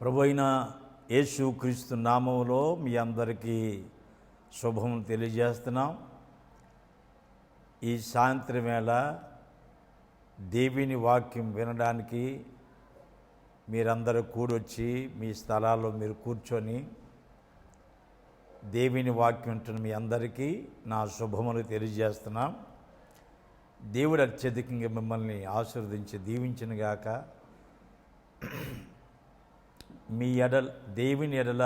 ప్రభు అయిన యేసు క్రీస్తు నామములో మీ అందరికీ శుభం తెలియజేస్తున్నాం. ఈ సాయంత్రం వేళ దేవుని వాక్యం వినడానికి మీరందరూ కూడొచ్చి మీ స్థలాల్లో మీరు కూర్చొని దేవుని వాక్యం వింటున్న మీ అందరికీ నా శుభములు తెలియజేస్తున్నాం. దేవుడు అత్యధికంగా మిమ్మల్ని ఆశీర్వదించి దీవించునుగాక. దేవుని ఎడల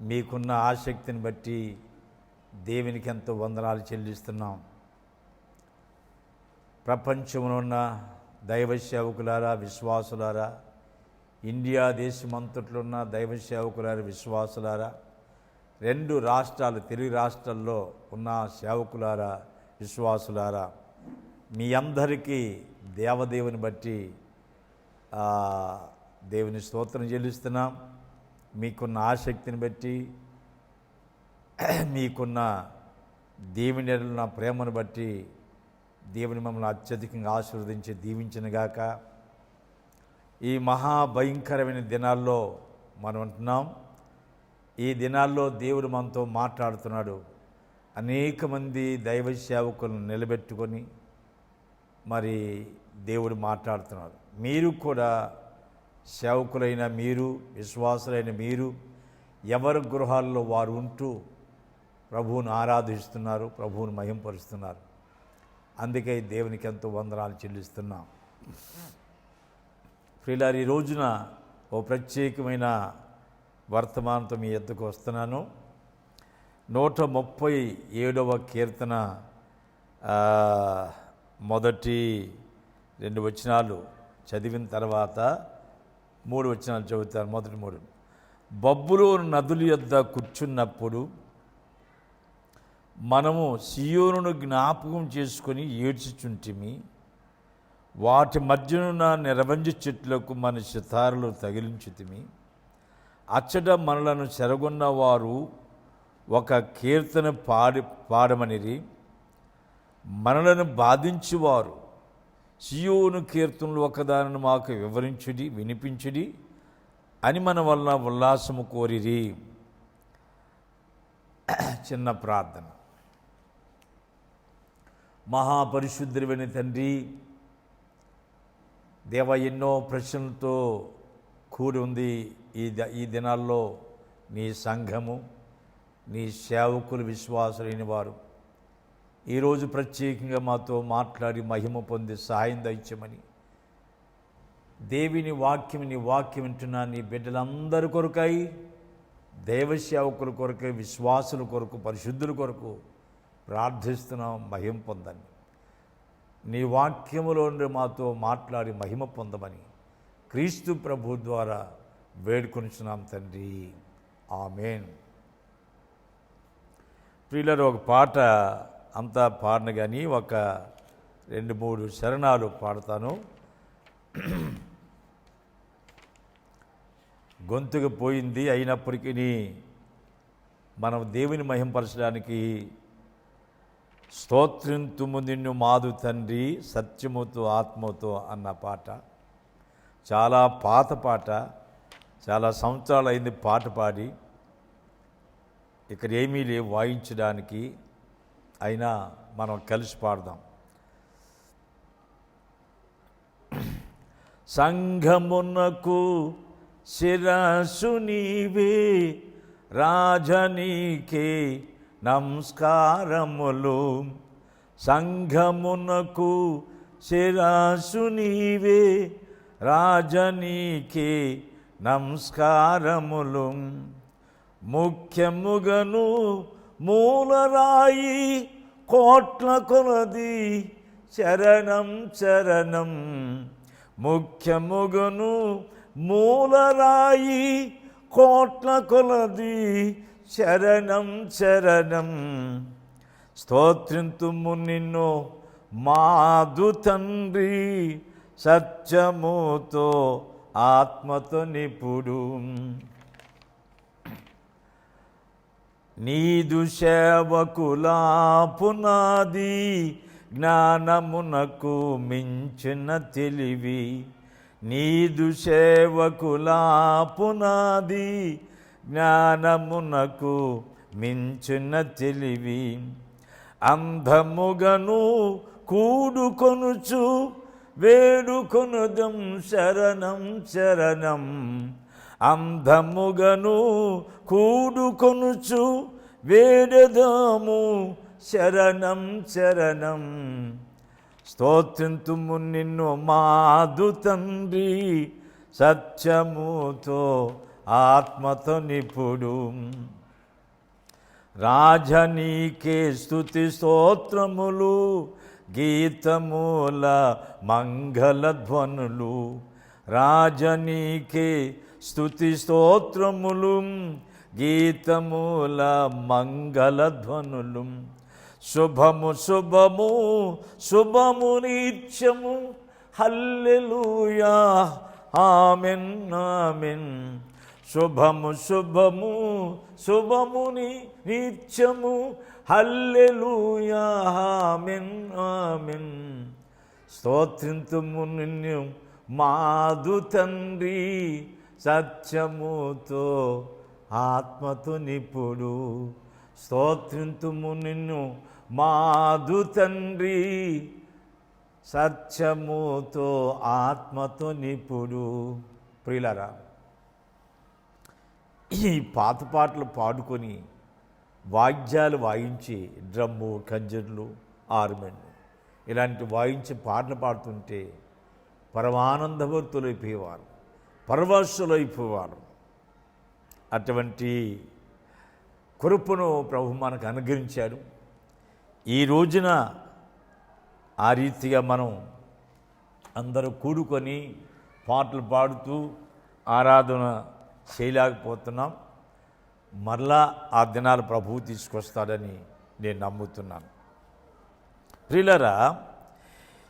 మీకున్న ఆసక్తిని బట్టి దేవునికి ఎంతో వందనాలు చెల్లిస్తున్నాం. ప్రపంచంలో ఉన్న దైవ సేవకులారా, విశ్వాసులారా, ఇండియా దేశమంతట్లో ఉన్న దైవ సేవకులారా, విశ్వాసులారా, 2 రాష్ట్రాలు తెలుగు రాష్ట్రాల్లో ఉన్న సేవకులారా, విశ్వాసులారా, మీ అందరికీ దేవదేవుని బట్టి దేవుని స్తోత్రం చెల్లిస్తున్నాం. మీకున్న ఆసక్తిని బట్టి, మీకున్న దేవుని ఎడల ప్రేమను బట్టి దేవుని మమ్మల్ని అత్యధికంగా ఆశీర్వదించి దీవించునుగాక. ఈ మహాభయంకరమైన దినాల్లో మనం ఉంటున్నాం. ఈ దినాల్లో దేవుడు మనతో మాట్లాడుతున్నాడు. అనేక మంది దైవ సేవకులను నిలబెట్టుకొని మరి దేవుడు మాట్లాడుతున్నాడు. మీరు కూడా సేవకులైన మీరు, విశ్వాసులైన మీరు, ఎవరి గృహాల్లో వారు ఉంటూ ప్రభువును ఆరాధిస్తున్నారు, ప్రభువును మహింపరుస్తున్నారు. అందుకే దేవునికి ఎంతో వందనాలు చెల్లిస్తున్నాం. ప్రియులారా, ఈ రోజున ఓ ప్రత్యేకమైన వర్తమానంతో మీ ఎద్దుకు వస్తున్నాను. 137వ కీర్తన మొదటి 2 వచనాలు చదివిన తర్వాత 3 వచనాలు చదువుతారు. మొదటి 3. బబులోను నదుల యొద్ద కూర్చున్నప్పుడు మనము సియోనును జ్ఞాపకం చేసుకొని ఏడ్చుచుంటిమి. వాటి మధ్యనున్న నిరవంజి చెట్లకు మన సితారులు తగిలించుతిమి. అచ్చట మనలను చెరగొన్న వారు ఒక కీర్తన పాడమనిరి. మనలను బాధించువారు సియోను కీర్తనలు ఒకదానిని మాకు వినిపించుడి అని మన వలన ఉల్లాసము కోరిరి. చిన్న ప్రార్థన. మహాపరిశుద్ధుడైన తండ్రి, దేవ, ఎన్నో ప్రశ్నలతో కూడి ఉంది ఈ దినాల్లో నీ సంఘము, నీ సేవకులు, విశ్వాసులైన వారు. ఈరోజు ప్రత్యేకంగా మాతో మాట్లాడి మహిమ పొంది సహాయం దయచేయమని దేవుని వాక్యం, నీ వాక్యం వింటున్నా నీ బిడ్డలందరి కొరకై, దైవ సేవకుల కొరకై, విశ్వాసుల కొరకు, పరిశుద్ధుల కొరకు ప్రార్థిస్తున్నాం. మహిమ పొందండి. నీ వాక్యములో మాతో మాట్లాడి మహిమ పొందమని క్రీస్తు ప్రభు ద్వారా వేడుకొనిచున్నాం తండ్రి. ఆమేన్. ప్రియులారా, ఒక పాట అంతా పాడను కానీ ఒక 2-3 శరణాలు పాడతాను. గొంతుకు పోయింది, అయినప్పటికీ మనం దేవుని మహింపరచడానికి స్తోత్రింతుము నిన్ను మాదు తండ్రి సత్యముతో ఆత్మతో అన్న పాట చాలా పాత పాట. చాలా సంవత్సరాలు అయింది పాట పాడి. ఇక్కడ ఏమీ లేవు వాయించడానికి, అయినా మనం కలిసి పాడదాం. సంఘమునకు శిరస్సు నీవే, రాజనీకే నమస్కారములు. సంఘమునకు శిరస్సు నీవే, రాజనీకే నమస్కారములు. ముఖ్యముగను మూలరాయి కోట్ల కొలది శరణం శరణం. ముఖ్యముగను మూలరాయి కోట్ల కొలది శరణం శరణం. స్తోత్రింతుము నిన్ను మాదు తండ్రి సత్యముతో ఆత్మతో నిపుడు. నీదు సేవకులా పునాది జ్ఞానమునకు మించిన తెలివి నీదు సేవకులా పునాది జ్ఞానమునకు మించిన తెలివి అంధముగను కూడుకొనుచు వేడుకొనుదం శరణం శరణం అంధముగను కూడుకొనుచు వేడదాము శరణం శరణం స్తోత్రింతుము నిన్ను మాదు తండ్రి సత్యముతో ఆత్మతో నిపుడు రాజనీకే స్తుతి స్తోత్రములు గీతమూల మంగళధ్వనులు రాజనీకే స్తుతి స్తోత్రములు గీతమూల మంగళధ్వనులు శుభము శుభము శుభము నిత్యము హల్లెలూయా ఆమెన్ ఆమెన్ శుభము శుభము శుభముని నిత్యము హల్లెలూయా ఆమెన్ ఆమెన్ స్తోత్రింతుము నిన్ను మాదు తండ్రి సత్యముతో ఆత్మతో నిపుడు స్తోత్రింతుము నిన్ను మాదు తండ్రి సత్యముతో ఆత్మతో నిపుడు. ప్రియులారా, ఈ పాత పాటలు పాడుకొని వాద్యాలు వాయించి డ్రమ్ము కంజర్లు ఆర్మెన్లు ఇలాంటి వాయించి పాటలు పాడుతుంటే పరమానందభర్తులు అయిపోయేవారు, పరవశులు అయిపోయేవారు. అటువంటి కృపను ప్రభు మనకు అనుగ్రహించాడు. ఈ రోజున ఆ రీతిగా మనం అందరూ కూడుకొని పాటలు పాడుతూ ఆరాధన చేయలేకపోతున్నాం. మరలా ఆ దినాలు ప్రభువు తీసుకొస్తాడని నేను నమ్ముతున్నాను. ప్రియులారా,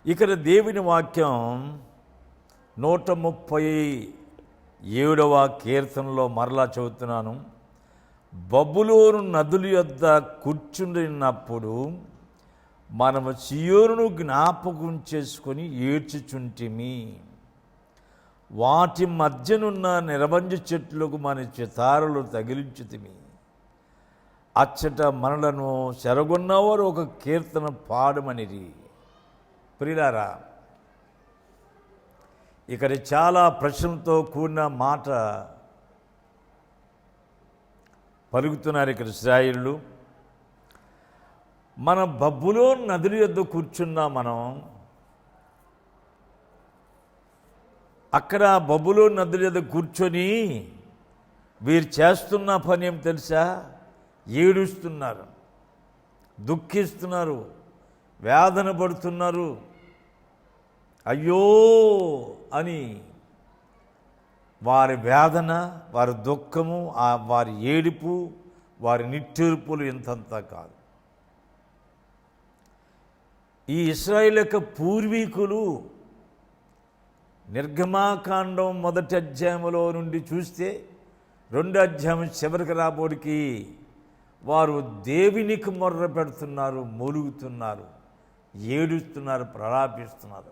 ఇక్కడ దేవుని వాక్యం 137వ కీర్తనలో మరలా చదువుతున్నాను. బబులోను నదుల యొద్ద కూర్చుండినప్పుడు మనము సియోనును జ్ఞాపకం చేసుకొని ఏడ్చుచుంటిమి. వాటి మధ్యనున్న నిరవంజ చెట్లకు మన చితారులు తగిలించుతిమి. అచ్చట మనలను చెరగొన్నవారు ఒక కీర్తన పాడమనిరి. ప్రియులారా, ఇక్కడ చాలా ప్రశ్నలతో కూడిన మాట పలుకుతున్నారు ఇక్కడ ఇశ్రాయేలులు. మన బబులోను నదుల యొద్ద కూర్చున్నా మనం అక్కడ బబులోను నదుల యొద్ద కూర్చొని వీరు చేస్తున్న పని ఏం తెలుసా? ఏడుస్తున్నారు, దుఃఖిస్తున్నారు, వేదన పడుతున్నారు. అయ్యో అని వారి వేదన, వారి దుఃఖము, వారి ఏడుపు, వారి నిట్టూర్పులు ఇంతంత కాదు. ఈ ఇశ్రాయేలు యొక్క పూర్వీకులు నిర్గమాకాండం 1వ అధ్యాయంలో నుండి చూస్తే 2వ అధ్యాయం చివరికి రాబోడికి వారు దేవునికి మొర్ర పెడుతున్నారు, మూలుగుతున్నారు, ఏడుస్తున్నారు, ప్రలాపిస్తున్నారు.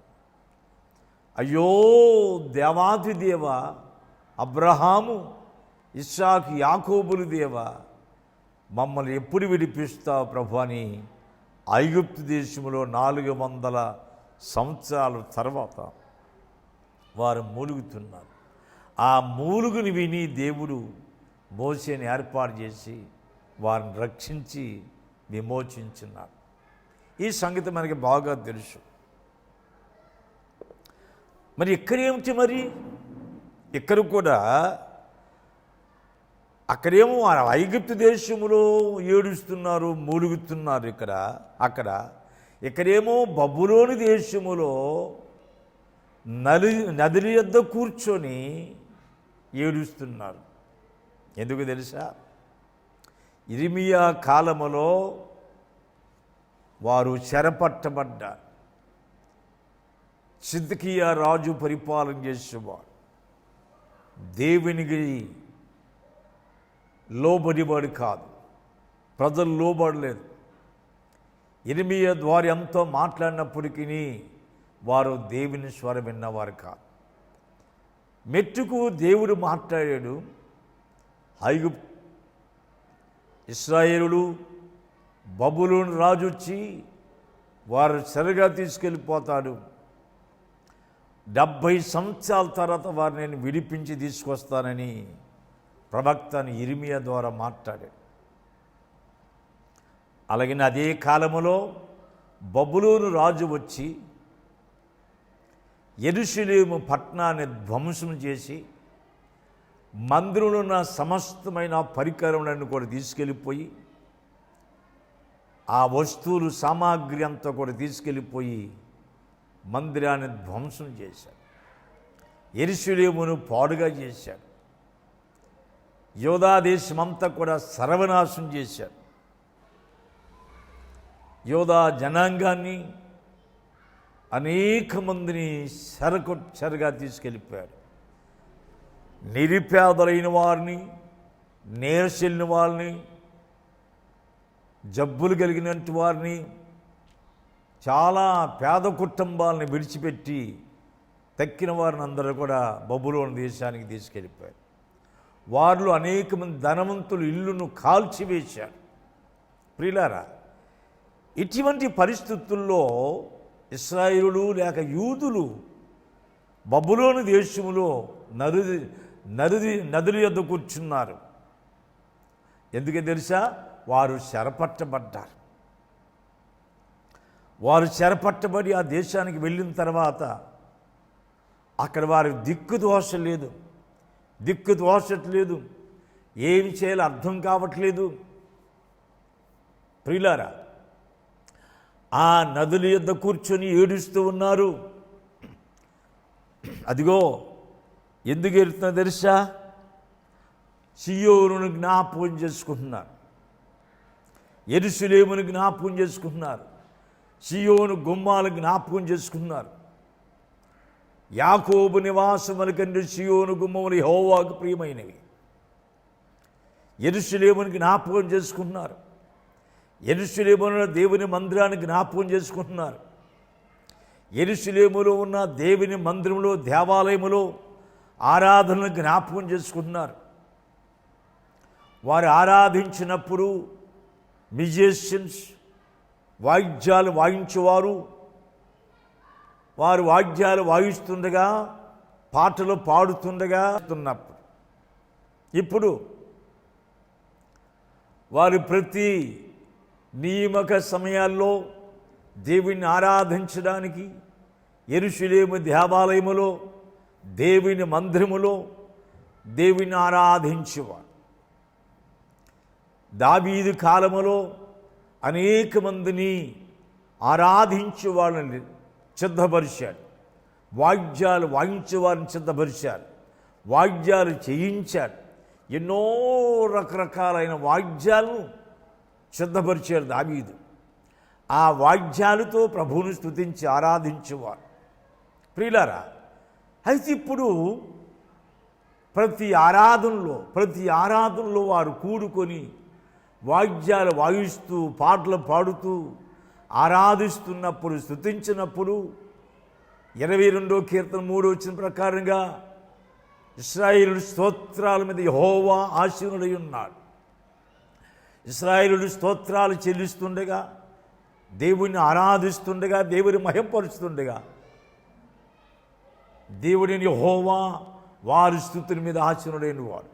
అయ్యో దేవాది దేవ, అబ్రహాము, ఇస్సాకు, యాకోబులు దేవ, మమ్మల్ని ఎప్పుడు విడిపిస్తావు ప్రభు అని ఐగుప్తు దేశంలో 400 సంవత్సరాల తర్వాత వారు మూలుగుతున్నారు. ఆ మూలుగుని విని దేవుడు మోషేని ఏర్పాటు చేసి వారిని రక్షించి విమోచించున్నారు. ఈ సంగతి మనకి బాగా తెలుసు. మరి ఇక్కడేమిటి? మరి ఇక్కడ కూడా అక్కడేమో ఐగుప్తు దేశంలో ఏడుస్తున్నారు, మూలుగుతున్నారు. ఇక్కడేమో బబులోను దేశములో నదుల యొద్ద కూర్చొని ఏడుస్తున్నారు. ఎందుకు తెలుసా? ఇర్మియా కాలములో వారు చెరపట్టబడ్డారు. సిద్కియా రాజు పరిపాలన చేసేవాడు. దేవునికి లోబడివాడు కాదు, ప్రజలు లోబడలేదు. ఇర్మియా ద్వారా ఎంతో మాట్లాడినప్పటికీ వారు దేవుని స్వరం విన్నవారు కాదు. మెట్టుకు దేవుడు మాట్లాడాడు. ఇశ్రాయేలుడు బబులోను రాజు వచ్చి వారు చెరగా తీసుకెళ్ళిపోతాడు, 70 సంవత్సరాల తర్వాత వారిని నేను విడిపించి తీసుకొస్తానని ప్రవక్త ఇర్మియా ద్వారా మాట్లాడాడు. అలాగే అదే కాలములో బబులోను రాజు వచ్చి యెరూషలేము పట్టణాన్ని ధ్వంసం చేసి మందిరంలో ఉన్న సమస్తమైన పరికరములను కూడా తీసుకెళ్ళిపోయి ఆ వస్తువులు సామాగ్రి అంతా కూడా తీసుకెళ్ళిపోయి మందిరాన్ని ధ్వంసం చేశాడు. యెరూషలేమును పాడుగా చేశాడు. యోధా దేశమంతా కూడా సర్వనాశం చేశాడు. యోధా జనాంగాన్ని అనేక మందిని చెరగా తీసుకెళ్ళిపోయాడు. నిరుపేదలైన వారిని, నీరసెల్లిన వారిని, జబ్బులు కలిగినట్టు వారిని, చాలా పేద కుటుంబాలను విడిచిపెట్టి తక్కిన వారిని అందరూ కూడా బబులోను దేశానికి తీసుకెళ్ళిపోయారు. వారిలో అనేక మంది ధనవంతులు ఇల్లును కాల్చివేశారు. ప్రియులారా, ఇటువంటి పరిస్థితుల్లో ఇశ్రాయేలులు లేక యూదులు బబులోను దేశములో నదుల యొద్ద కూర్చున్నారు. ఎందుకే తెలుసా? వారు చెరపట్టబడ్డారు. వారు చెరపట్టబడి ఆ దేశానికి వెళ్ళిన తర్వాత అక్కడ వారి దిక్కు దోషట్లేదు, ఏమి చేయాలో అర్థం కావట్లేదు. ప్రియులారా, ఆ నదుల యొద్ద కూర్చొని ఏడుస్తూ ఉన్నారు. అదిగో ఎందుకు ఏడుతున్నా తెలుసా? సియోనును జ్ఞాపకం చేసుకుంటున్నారు, యెరూషలేమును జ్ఞాపకం చేసుకుంటున్నారు, సియోను గుమ్మాలు జ్ఞాపకం చేసుకున్నారు. యాకోబు నివాసముల కంటే సియోను గుమ్మములు యెహోవాకు ప్రియమైనవి. యెరూషలేమును జ్ఞాపకం చేసుకుంటున్నారు. యెరూషలేములో దేవుని మందిరాన్ని జ్ఞాపకం చేసుకుంటున్నారు. యెరూషలేములో ఉన్న దేవుని మందిరంలో, దేవాలయములో ఆరాధనలు జ్ఞాపకం చేసుకుంటున్నారు. వారు ఆరాధించినప్పుడు మ్యూజిషియన్స్, వాయిద్యాలు వాయించేవారు, వారు వాయిద్యాలు వాయిస్తుండగా, పాటలు పాడుతుండగా ఉన్నప్పుడు ఇప్పుడు వారు ప్రతి నియామక సమయాల్లో దేవుని ఆరాధించడానికి యెరూషలేము దేవాలయములో, దేవుని మందిరములో దేవుని ఆరాధించేవారు. దావీదు కాలములో అనేక మందిని ఆరాధించే వాళ్ళని సిద్ధపరిచాడు. వాయిద్యాలు వాయించే వారిని సిద్ధపరిచారు. వాయిద్యాలు చేయించాడు. ఎన్నో రకరకాలైన వాయిద్యాలను సిద్ధపరిచాడు దావీదు. ఆ వాయిద్యాలతో ప్రభువును స్తుతించి ఆరాధించేవారు. ప్రియులారా, అయితే ఇప్పుడు ప్రతి ఆరాధనలో వారు కూడుకొని వాయిద్యాలు వాయిస్తూ, పాటలు పాడుతూ ఆరాధిస్తున్నప్పుడు, స్తుతించినప్పుడు 22వ కీర్తన 3వ వచనం ప్రకారంగా ఇశ్రాయేలు స్తోత్రాల మీద యెహోవా ఆసీనుడై ఉన్నాడు. ఇశ్రాయేలు స్తోత్రాలు చెల్లిస్తుండగా, దేవుని ఆరాధిస్తుండగా, దేవుని మహిమపరుస్తుండగా దేవుడిని యెహోవా వారి స్తుతుల మీద ఆసీనుడైన వాడు.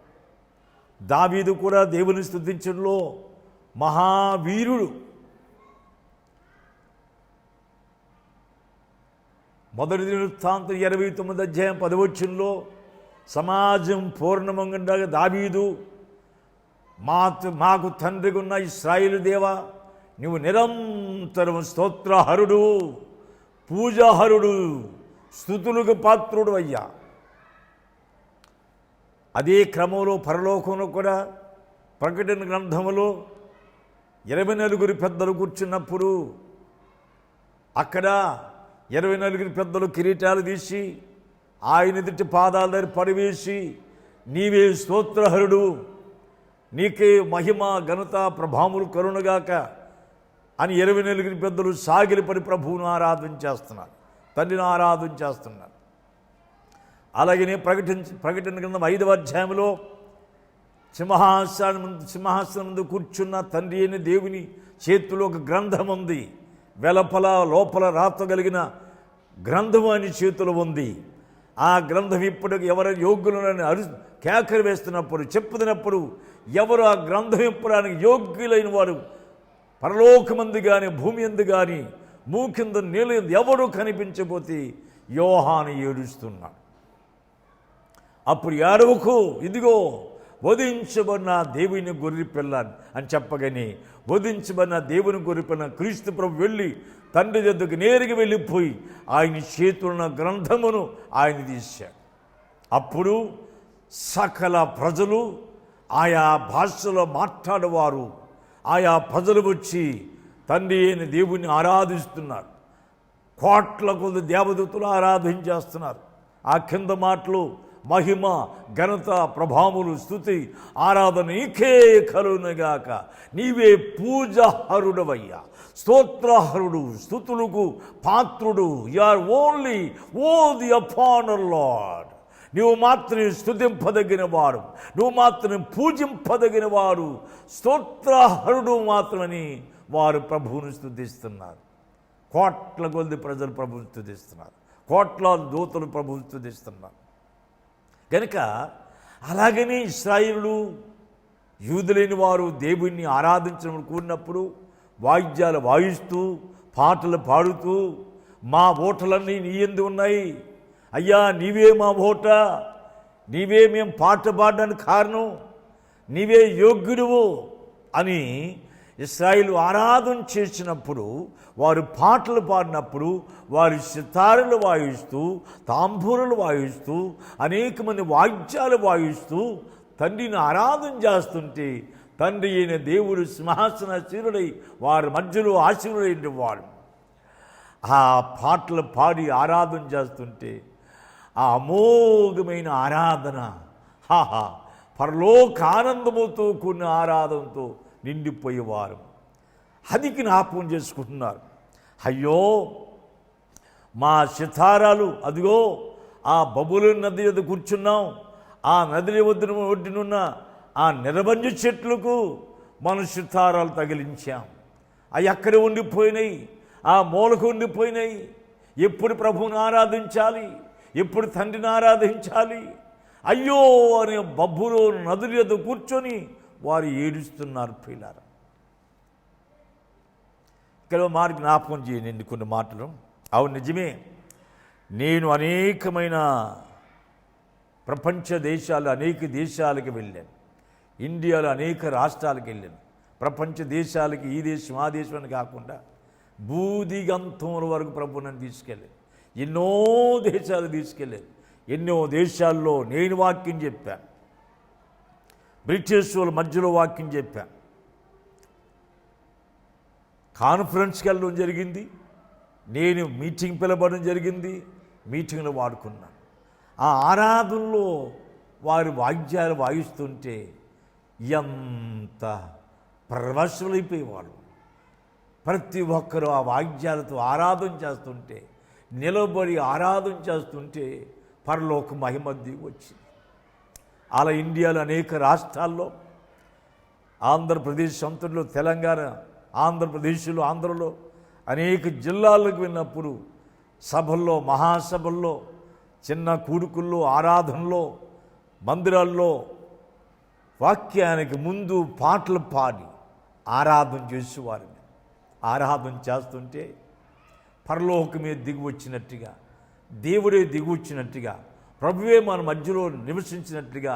దావీదు కూడా దేవుని స్తుతించడంలో మహావీరుడు. మొదటి దినవృత్తాంతం 29వ అధ్యాయం 10వ వచనంలో సమాజం పూర్ణమంగా దావీదు, మాకు తండ్రిగా ఉన్న ఇశ్రాయేలు దేవా, నువ్వు నిరంతరం స్తోత్రహరుడు, పూజాహరుడు, స్తుతులకు పాత్రుడు అయ్యా. అదే క్రమంలో పరలోకంలో కూడా ప్రకటన గ్రంథములో 24 పెద్దలు కూర్చున్నప్పుడు అక్కడ 24 పెద్దలు కిరీటాలు తీసి ఆయన ఎదుటి పాదాల దగ్గర పడివేసి, నీవే స్తోత్రహరుడు, నీకే మహిమ ఘనత ప్రభావములు కరుణగాక అని 24 పెద్దలు సాగిలపడి ప్రభువును ఆరాధన చేస్తున్నారు, తండ్రిని ఆరాధన చేస్తున్నారు. అలాగనే ప్రకటన గ్రంథం 5వ అధ్యాయంలో సింహాసనం ముందు కూర్చున్న తండ్రి అయిన దేవుని చేతిలో ఒక గ్రంథం ఉంది. వెలపల లోపల రాతగలిగిన గ్రంథం అని చేతిలో ఉంది. ఆ గ్రంథం ఇప్పటికి ఎవరు యోగ్యులని కేకలు వేస్తున్నప్పుడు చెప్పుతున్నప్పుడు ఎవరు ఆ గ్రంథం ఇప్పడానికి యోగ్యులైన వారు పరలోకమందు కానీ భూమి ఎందు కానీ మూకింద నీళ్ళ ఎవరు కనిపించబోతే యోహాను ఏడుస్తున్నాడు. అప్పుడు ఏడవకు, ఇదిగో వధించబడిన దేవుని గొర్రె పిల్ల అని చెప్పగానే వధించబడిన దేవుని గొర్రె పిల్ల క్రీస్తు ప్రభు వెళ్ళి తండ్రి దగ్గరికి నేరుగా వెళ్ళిపోయి ఆయన చేతున్న గ్రంథమును ఆయన తీశాడు. అప్పుడు సకల ప్రజలు, ఆయా భాషలో మాట్లాడేవారు, ఆయా ప్రజలు వచ్చి తండ్రి అయిన దేవుణ్ణి ఆరాధిస్తున్నారు. కోట్ల కొద్ది దేవదూతలు ఆరాధించేస్తున్నారు. ఆ కింద మాటలు మహిమ ఘనత ప్రభావములు స్తుతి ఆరాధన నీకే కలుగునుగాక, నీవే పూజహరుడవయ్యా, స్తోత్రహరుడు, స్తుతులకు పాత్రుడు. You are only the upon Lord. నువ్వు మాత్రమే స్తుతింపదగిన వాడు, నువ్వు మాత్రమే పూజింపదగిన వాడు, స్తోత్రహరుడు మాత్రమని వారు ప్రభువును స్తుతిస్తున్నారు. కోట్ల కొద్ది ప్రజలు ప్రభువును స్తుతిస్తున్నారు, కోట్ల దూతలు ప్రభువును స్తుతిస్తున్నారు. కనుక అలాగనే ఇశ్రాయేలు యూదులైన వారు దేవుణ్ణి ఆరాధించడం కూడినప్పుడు వాయిద్యాలు వాయిస్తూ పాటలు పాడుతూ మా ఓటలన్నీ నీ యందు ఉన్నాయి అయ్యా, నీవే మా ఓట, నీవే మేము పాట పాడడానికి కారణం, నీవే యోగ్యుడువు అని ఇశ్రాయేలు ఆరాధన చేసినప్పుడు, వారు పాటలు పాడినప్పుడు, వారి సితారులు వాయిస్తూ తాంబూరులు వాయిస్తూ అనేక మంది వాయిద్యాలు వాయిస్తూ తండ్రిని ఆరాధన చేస్తుంటే తండ్రి అయిన దేవుడు సింహాసనాసీనుడై వారి మధ్యలో ఆశీనుడైన వాడు ఆ పాటలు పాడి ఆరాధన చేస్తుంటే ఆ అమోఘమైన ఆరాధన పరలోక ఆనందముతో కూడిన ఆరాధనతో నిండిపోయేవారు. అది జ్ఞాపకం చేసుకుంటున్నారు. అయ్యో మా సితారాలు అదిగో ఆ బబులోను నది వద్ద కూర్చున్నాం, ఆ నది ఒడ్డునున్న ఆ నిరబంజ చెట్లకు మన సితారాలు తగిలించాం. అవి అక్కడ ఉండిపోయినాయి, ఆ మూలకు ఉండిపోయినాయి. ఎప్పుడు ప్రభువుని ఆరాధించాలి, ఎప్పుడు తండ్రిని ఆరాధించాలి అయ్యో అని బబులోను నదుల వద్ద కూర్చొని వారు ఏడుస్తున్నారు. ప్రియులారా, ఇక్కడ మాట జ్ఞాపకం చేయండి కొన్ని మాటలు. అవును, నిజమే. నేను అనేకమైన ప్రపంచ దేశాలు, అనేక దేశాలకు వెళ్ళాను. ఇండియాలో అనేక రాష్ట్రాలకు వెళ్ళాను. ప్రపంచ దేశాలకి ఈ దేశం ఆ దేశం అని కాకుండా భూదిగంతముల వరకు ప్రభు నన్ను తీసుకెళ్ళాను. ఎన్నో దేశాలు తీసుకెళ్ళాను. ఎన్నో దేశాల్లో నేను వాక్యం చెప్పాను. బ్రిటిష్ వాళ్ళ మధ్యలో వాక్యం చెప్పాను. కాన్ఫరెన్స్కి వెళ్ళడం జరిగింది. నేను మీటింగ్ పిలవడం జరిగింది. మీటింగ్లో వాడుకున్నాను. ఆ ఆరాధనలో వారి వాయిద్యాలు వాయిస్తుంటే ఎంత పరవశులైపోయేవాళ్ళు. ప్రతి ఒక్కరూ ఆ వాయిద్యాలతో ఆరాధన చేస్తుంటే, నిలబడి ఆరాధన చేస్తుంటే పరలోక మహిమ దిగి వచ్చింది. అలా ఇండియాలో అనేక రాష్ట్రాల్లో, ఆంధ్రప్రదేశ్ సొంతలో, తెలంగాణ, ఆంధ్రప్రదేశ్లో, ఆంధ్రలో అనేక జిల్లాలకు వెళ్ళినప్పుడు సభల్లో, మహాసభల్లో, చిన్న కూడుకుల్లో, ఆరాధనలో, మందిరాల్లో వాక్యానికి ముందు పాటలు పాడి ఆరాధన చేసేవారిని. ఆరాధన చేస్తుంటే పరలోకమే దిగి వచ్చినట్టుగా, దేవుడే దిగి వచ్చినట్టుగా, ప్రభువే మన మధ్యలో నివసించినట్లుగా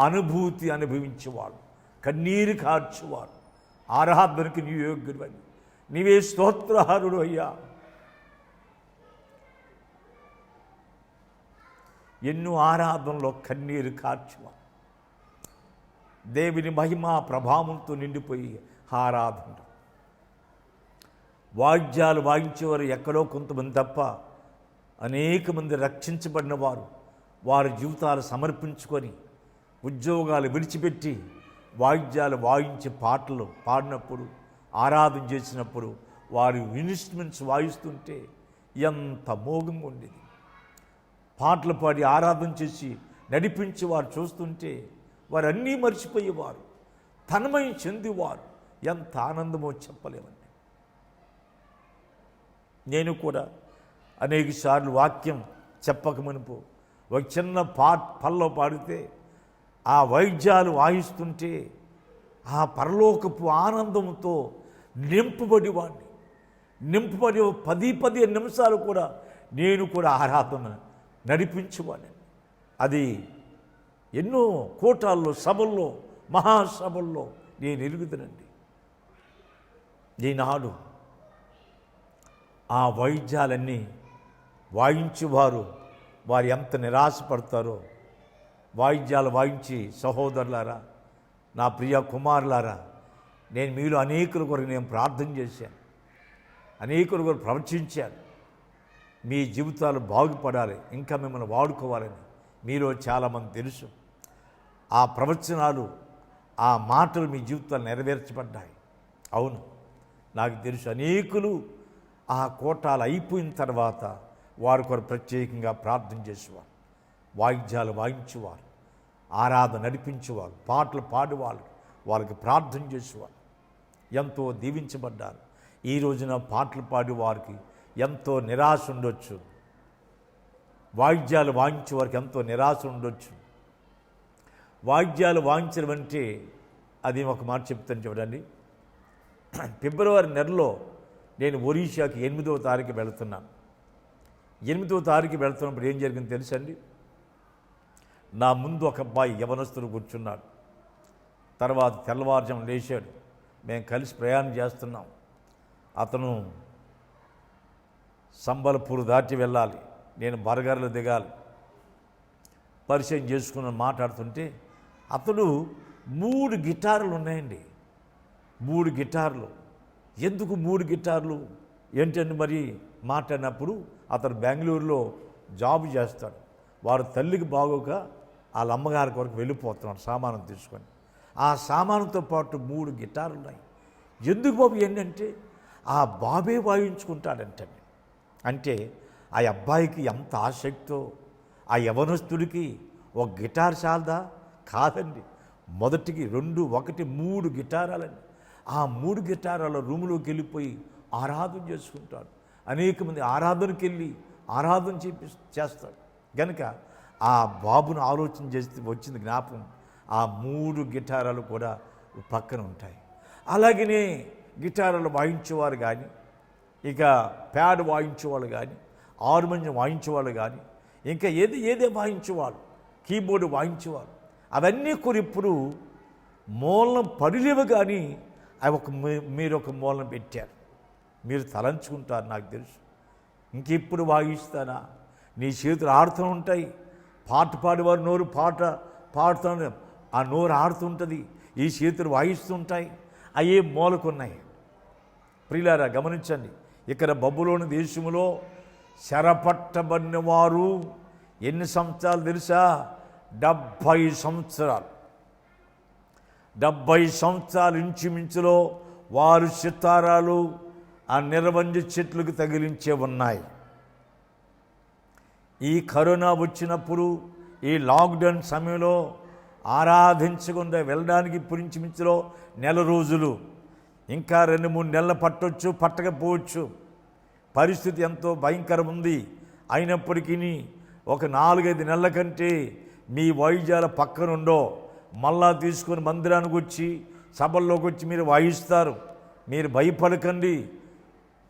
అనుభూతి అనుభవించేవాడు, కన్నీరు కార్చేవాడు. ఆరాధనకి నీవు యోగ్యుడని, నీవే స్తోత్రహారుడు అయ్యా. ఎన్నో ఆరాధనలో కన్నీరు కార్చేవాడు. దేవుని మహిమ ప్రభావంతో నిండిపోయి ఆరాధన. వాయిద్యాలు వాయించేవారు ఎక్కడో కొంతమంది తప్ప అనేక మంది రక్షించబడిన వారు వారి జీవితాలు సమర్పించుకొని ఉద్యోగాలు విడిచిపెట్టి వాయిద్యాలు వాయించే పాటలు పాడినప్పుడు, ఆరాధన చేసినప్పుడు వారి ఇన్స్ట్రుమెంట్స్ వాయిస్తుంటే ఎంత మోగంగా ఉండేది. పాటలు పాడి ఆరాధన చేసి నడిపించి వారు చూస్తుంటే వారు అన్నీ మర్చిపోయేవారు, తన్మయం చెందేవారు. ఎంత ఆనందమో చెప్పలేమండి. నేను కూడా అనేక సార్లు వాక్యం చెప్పక మునుపు ఒక చిన్న పల్లో పాడితే ఆ వైద్యాలు వాయిస్తుంటే ఆ పరలోకపు ఆనందంతో నింపబడి 10 నిమిషాలు కూడా నేను కూడా ఆరాధన నడిపించేవాడిని. అది ఎన్నో కోటాల్లో, సభల్లో, మహాసభల్లో నేను ఎరుగుదనండి. ఈనాడు ఆ వైద్యాలన్నీ వాయించేవారు వారు ఎంత నిరాశపడతారో. వాయిద్యాలు వాయించి సహోదరులారా, నా ప్రియ కుమారులారా, నేను మీలో అనేకుల కొరకు నేను ప్రార్థన చేశాను, అనేకుల కొరకు ప్రవచించాను. మీ జీవితాలు బాగుపడాలి, ఇంకా మిమ్మల్ని వాడుకోవాలని మీలో చాలామంది తెలుసు. ఆ ప్రవచనాలు, ఆ మాటలు మీ జీవితాలు నెరవేర్చబడ్డాయి. అవును, నాకు తెలుసు. అనేకులు ఆ కోటాలు అయిపోయిన తర్వాత వారి కొరకు ప్రత్యేకంగా ప్రార్థన చేసేవారు, వాయిద్యాలు వాయించేవారు, ఆరాధన నడిపించేవారు, పాటలు పాడేవాళ్ళు, వాళ్ళకి ప్రార్థన చేసేవారు. ఎంతో దీవించబడ్డారు. ఈ రోజున పాటలు పాడే వారికి ఎంతో నిరాశ ఉండొచ్చు, వాయిద్యాలు వాయించే వారికి ఎంతో నిరాశ ఉండొచ్చు. వాయిద్యాలు వాయించడం అంటే అది ఒక మాట చెప్తాను చూడండి. ఫిబ్రవరి నెలలో నేను ఒరిస్సాకి 8వ తారీఖు వెళుతున్నాను. 8వ తారీఖు వెళుతున్నప్పుడు ఏం జరిగింది తెలుసండి? నా ముందు ఒక అబ్బాయి యవనస్తుడు కూర్చున్నాడు. తర్వాత తెల్లవారుజామున లేచాడు. మేము కలిసి ప్రయాణం చేస్తున్నాం. అతను సంబల్పూర్ దాటి వెళ్ళాలి, నేను బర్గర్లో దిగాలి. పరిచయం చేసుకుని మాట్లాడుతుంటే అతడు 3 గిటార్లు ఉన్నాయండి. 3 గిటార్లు. ఎందుకు 3 గిటార్లు ఏంటంటే మరి మాట్లాడినప్పుడు అతను బెంగళూరులో జాబ్ చేస్తాడు. వారు తల్లికి బాగోక వాళ్ళ అమ్మగారి కొరకు వెళ్ళిపోతున్నాడు సామాను తీసుకొని. ఆ సామానుతో పాటు 3 గిటార్లు ఉన్నాయి. ఎందుకు బాబు ఏంటంటే ఆ బాబే వాయించుకుంటాడంటండి. అంటే ఆ అబ్బాయికి ఎంత ఆసక్తో, ఆ యవనస్తుడికి ఒక గిటార్ చాలదా? కాదండి. మొదటికి 2, 1, 3 గిటారాలండి. ఆ 3 గిటారాల రూములోకి వెళ్ళిపోయి ఆరాధన చేసుకుంటాడు. అనేక మంది ఆరాధనకి వెళ్ళి ఆరాధన చేస్తాడు. కనుక ఆ బాబును ఆలోచన చేస్తే వచ్చింది జ్ఞాపకం. ఆ 3 గిటారాలు కూడా పక్కన ఉంటాయి. అలాగనే గిటారాలు వాయించేవారు కానీ, ఇక ప్యాడ్ వాయించేవాళ్ళు కానీ, హార్మోనియం వాయించేవాళ్ళు కానీ, ఇంకా ఏదే వాయించేవాళ్ళు, కీబోర్డు వాయించేవాళ్ళు, అవన్నీ కూడా ఇప్పుడు మూలం పడిలేవు. కానీ అవి మీరు ఒక మూలం పెట్టారు. మీరు తలంచుకుంటారు, నాకు తెలుసు. ఇంకెప్పుడు వాయిస్తానా? నీ చేతులు ఆడుతూ ఉంటాయి. పాట పాడేవారు నోరు పాడుతూ ఆ నోరు ఆడుతుంటుంది, ఈ చేతులు వాయిస్తుంటాయి. అయ్యే మూలకున్నాయి. ప్రియులారా గమనించండి, ఇక్కడ బబులోను దేశంలో చెరపట్టబడిన వారు ఎన్ని సంవత్సరాలు తెలుసా? 70 సంవత్సరాలు. 70 సంవత్సరాలు ఇంచుమించులో వారు సితారాలు ఆ నిర్వంజ చెట్లకు తగిలించే ఉన్నాయి. ఈ కరోనా వచ్చినప్పుడు, ఈ లాక్డౌన్ సమయంలో ఆరాధించకుండా వెళ్ళడానికి ఇప్పుడు ఇంచుమించులో 1 నెల రోజులు, ఇంకా 2-3 నెలలు పట్టొచ్చు, పట్టకపోవచ్చు. పరిస్థితి ఎంతో భయంకరం ఉంది. అయినప్పటికీ ఒక 4-5 నెలల కంటే మీ వైద్యాల పక్కనుండో మళ్ళా తీసుకొని మందిరానికి వచ్చి సభల్లోకి వచ్చి మీరు వాయిస్తారు. మీరు భయపడకండి,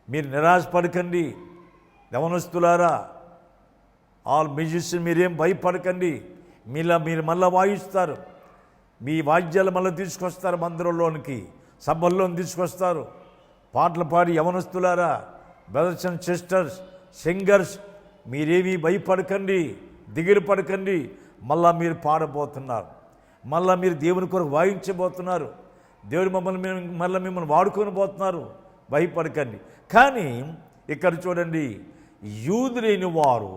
మీరు నిరాశపడకండి. యవనస్తులారా, ఆల్ మ్యూజిషియన్ మీరేం భయపడకండి. మీరు మళ్ళీ వాయిస్తారు. మీ వాద్యాలు మళ్ళీ తీసుకొస్తారు, మందిరంలోనికి సభల్లోని తీసుకొస్తారు. పాటలు పాడి యవనస్తులారా, బ్రదర్స్ అండ్ సిస్టర్స్, సింగర్స్, మీరేమీ భయపడకండి, దిగులు పడకండి. మళ్ళా మీరు పాడబోతున్నారు, మళ్ళా మీరు దేవుని కొరకు వాయించబోతున్నారు. దేవుడు మిమ్మల్ని వాడుకొని పోతున్నారు. భయపడకండి. కానీ ఇక్కడ చూడండి, యూదులైన వారు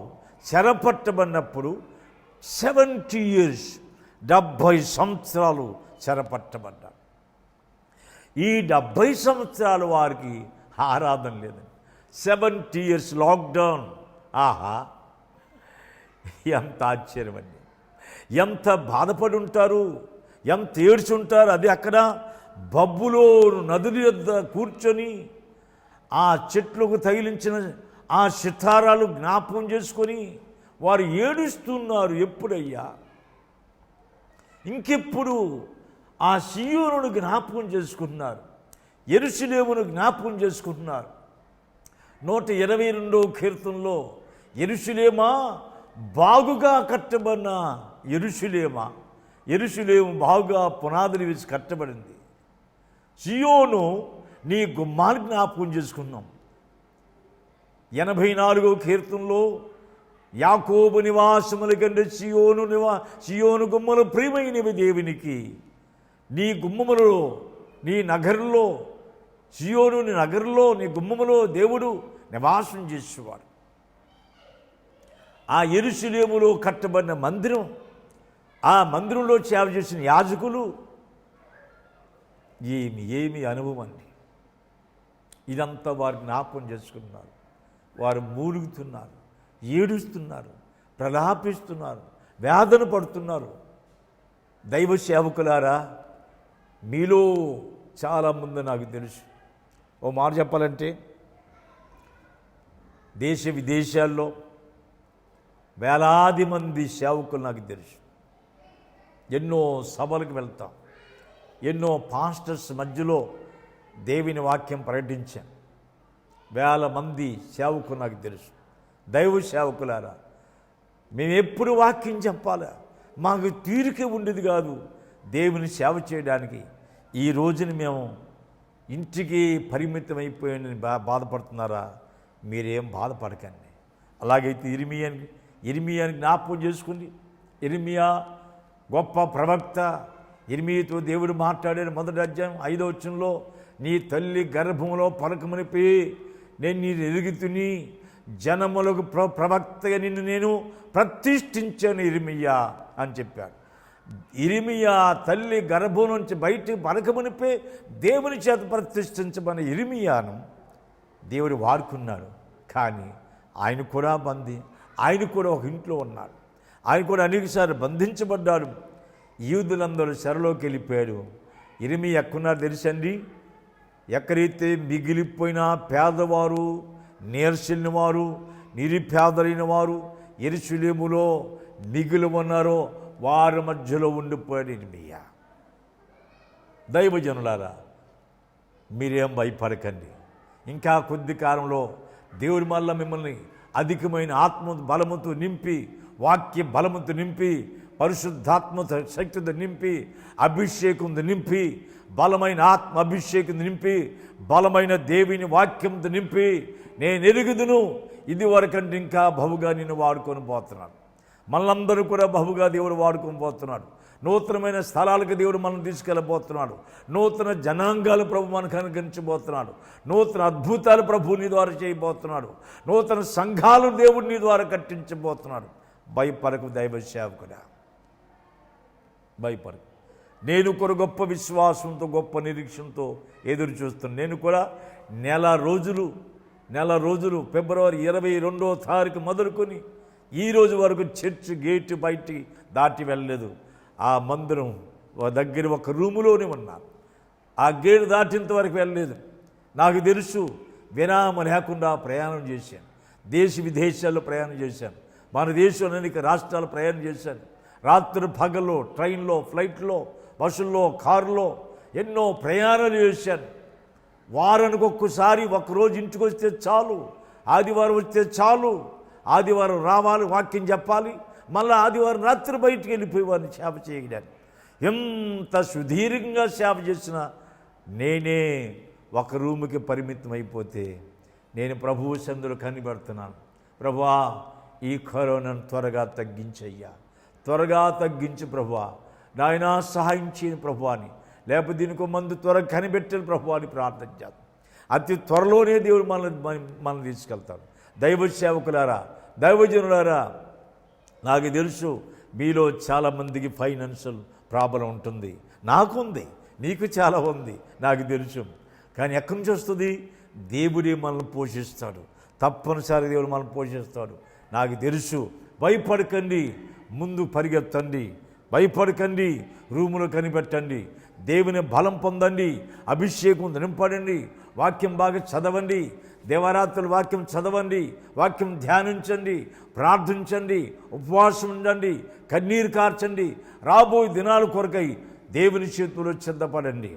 చెరపట్టబడినప్పుడు 70 years 70 సంవత్సరాలు చెరపట్టబడ్డారు. ఈ 70 సంవత్సరాల వారికి ఆరాధన లేదండి. 70 years లాక్డౌన్. ఆహా, ఎంత ఆశ్చర్యం అండి! ఎంత బాధపడి ఉంటారు, ఎంత ఏడ్చుంటారు. అది అక్కడ బబ్బులో నదుల యొద్ద కూర్చొని ఆ చెట్లకు తగిలించిన ఆ సితారాలు జ్ఞాపకం చేసుకొని వారు ఏడుస్తున్నారు. ఎప్పుడయ్యా, ఇంకెప్పుడు ఆ సీయోనును జ్ఞాపకం చేసుకుంటున్నారు, యెరూషలేమును జ్ఞాపకం చేసుకుంటున్నారు. 122వ కీర్తనలో యెరూషలేమా బాగుగా కట్టబడిన యెరూషలేము బాగుగా పునాదులు వేసి కట్టబడింది. సీయోను నీ గుమ్మాన్ని జ్ఞాపకం చేసుకున్నాం. 84వ కీర్తనలో యాకోబు నివాసముల కంటే సియోను గుమ్మలు ప్రియమైనవి దేవునికి. నీ గుమ్మములలో, నీ నగరంలో, సియోను నగరంలో, నీ గుమ్మములో దేవుడు నివాసం చేసేవాడు. ఆ యెరూషలేములో కట్టబడిన మందిరం, ఆ మందిరంలో సేవ చేసిన యాజకులు, ఏమి అనుభవం అండి! ఇదంతా వారు జ్ఞాపకం చేసుకున్నారు. వారు మూలుగుతున్నారు, ఏడుస్తున్నారు, ప్రలాపిస్తున్నారు, వేదన పడుతున్నారు. దైవ సేవకులారా, మీలో చాలామంది నాకు తెలుసు. ఓ మాట చెప్పాలంటే, దేశ విదేశాల్లో వేలాది మంది సేవకులు నాకు తెలుసు. ఎన్నో సభలకు వెళ్తాం, ఎన్నో పాస్టర్స్ మధ్యలో దేవుని వాక్యం ప్రకటించాను. వేల మంది సేవకులు నాకు తెలుసు. దైవ సేవకులారా, మేము ఎప్పుడు వాక్యం చెప్పాలా? మాకు తీరిక ఉండేది కాదు దేవుని సేవ చేయడానికి. ఈ రోజున మేము ఇంటికి పరిమితం అయిపోయాని బాధపడుతున్నారా? మీరేం బాధపడకండి. అలాగైతే ఇర్మియాని జ్ఞాపకం చేసుకుంది. ఇర్మియా గొప్ప ప్రవక్త. ఇర్మియాతో దేవుడు మాట్లాడాడు. 1వ అధ్యాయం 5వ వచనంలో, నీ తల్లి గర్భంలో పలకమనిపి నేను నీ ఎరుగుతుని, జనములకు ప్రవక్తగా నిన్ను నేను ప్రతిష్ఠించాను ఇర్మియా అని చెప్పాడు. ఇర్మియా తల్లి గర్భం నుంచి బయటికి పలకమనిపే దేవుని చేత ప్రతిష్ఠించబడిన ఇర్మియాను దేవుడు వాడుకున్నాడు. కానీ ఆయన కూడా ఒక ఇంట్లో ఉన్నాడు. ఆయన కూడా అనేకసార్లు బంధించబడ్డాడు. యూదులందరూ చెరలోకి వెళ్ళిపోయాడు. ఇర్మియా ఎక్కడున్నారు తెలుసండి? ఎక్కడైతే మిగిలిపోయిన పేదవారు, నీరసిల్లిన వారు, నిరుపేదలైన వారు యెరూషలేములో మిగిలి ఉన్నారో వారి మధ్యలో ఉండిపోయాడు ఇర్మియా. దైవజనులారా, మీరేం భయపడకండి. ఇంకా కొద్ది కాలంలో దేవుడి మళ్ళా మిమ్మల్ని అధికమైన ఆత్మ బలముతో నింపి, వాక్య బలముతో నింపి, పరిశుద్ధాత్మ శక్తితో నింపి, అభిషేకంతో నింపి, బలమైన ఆత్మ అభిషేకం నింపి, బలమైన దేవుని వాక్యంతో నింపి, నేను ఎరుగుదును ఇది వరకంటే ఇంకా బహుగా నిన్ను వాడుకొని పోతున్నాడు. మనందరూ కూడా బహుగా దేవుడు వాడుకొని పోతున్నాడు. నూతనమైన స్థలాలకు దేవుడు మనం తీసుకెళ్ళబోతున్నాడు. నూతన జనాంగాలు ప్రభు మనకు అనుగ్రహించబోతున్నాడు. నూతన అద్భుతాలు ప్రభు నీ ద్వారా చేయబోతున్నాడు. నూతన సంఘాలు దేవుడు నీ ద్వారా కట్టించబోతున్నాడు. భయపడకు దైవ సేవకుడా, భయపడకు. నేను కూడా గొప్ప విశ్వాసంతో, గొప్ప నిరీక్షణతో ఎదురు చూస్తున్నాను. నేను కూడా నెల రోజులు ఫిబ్రవరి 22వ తారీఖు మొదలుకొని ఈరోజు వరకు చర్చ్ గేటు బయటికి దాటి వెళ్ళలేదు. ఆ మందిరం దగ్గర ఒక రూములోనే ఉన్నాను. ఆ గేటు దాటినంత వరకు వెళ్ళలేదు. నాకు తెలుసు, విరామం లేకుండా ప్రయాణం చేశాను. దేశ విదేశాల్లో ప్రయాణం చేశాను. మన దేశంలో అనేక రాష్ట్రాలు ప్రయాణం చేశాను. రాత్రి పగల్లో, ట్రైన్లో, ఫ్లైట్లో, బస్సుల్లో, కారులో ఎన్నో ప్రయాణాలు చేశాను. వారానికి ఒక్కసారి ఒకరోజు ఇంటికి వస్తే చాలు, ఆదివారం వస్తే చాలు, ఆదివారం రావాలి, వాక్యం చెప్పాలి, మళ్ళీ ఆదివారం రాత్రి బయటికి వెళ్ళిపోయి వారిని సేవ చేయడానికి. ఎంత సుదీర్ఘంగా సేవ చేసినా నేనే ఒక రూముకి పరిమితం అయిపోతే నేను ప్రభువు సందులో కనిపెడుతున్నాను. ప్రభువా, ఈ కరోనాను త్వరగా తగ్గించయ్యా, త్వరగా తగ్గించు ప్రభువా, నాయనా సహాయం చేయని ప్రభువాని, లేకపోతే దీనికి మందు త్వరగా కనిపెట్టని ప్రభువాని ప్రార్థన చేద్దాం. అతి త్వరలోనే దేవుడు మనల్ని తీసుకెళ్తాడు. దైవ సేవకులారా, దైవజనులారా, నాకు తెలుసు మీలో చాలామందికి ఫైనాన్షియల్ ప్రాబ్లం ఉంటుంది. నాకుంది, నీకు చాలా ఉంది, నాకు తెలుసు. కానీ ఎక్కడి నుంచి వస్తుంది? దేవుడే మనల్ని పోషిస్తాడు. తప్పనిసరి దేవుడు మనల్ని పోషిస్తాడు. నాకు తెలుసు భయపడకండి, ముందు పరిగెత్తండి, భయపడకండి, రూములో కనిపెట్టండి, దేవుని బలం పొందండి, అభిషేకం నింపడండి, వాక్యం బాగా చదవండి, దేవరాత్రుల వాక్యం చదవండి, వాక్యం ధ్యానించండి, ప్రార్థించండి, ఉపవాసం ఉండండి, కన్నీరు కార్చండి, రాబోయే దినాల కొరకై దేవుని చేతుల్లో సిద్ధపడండి.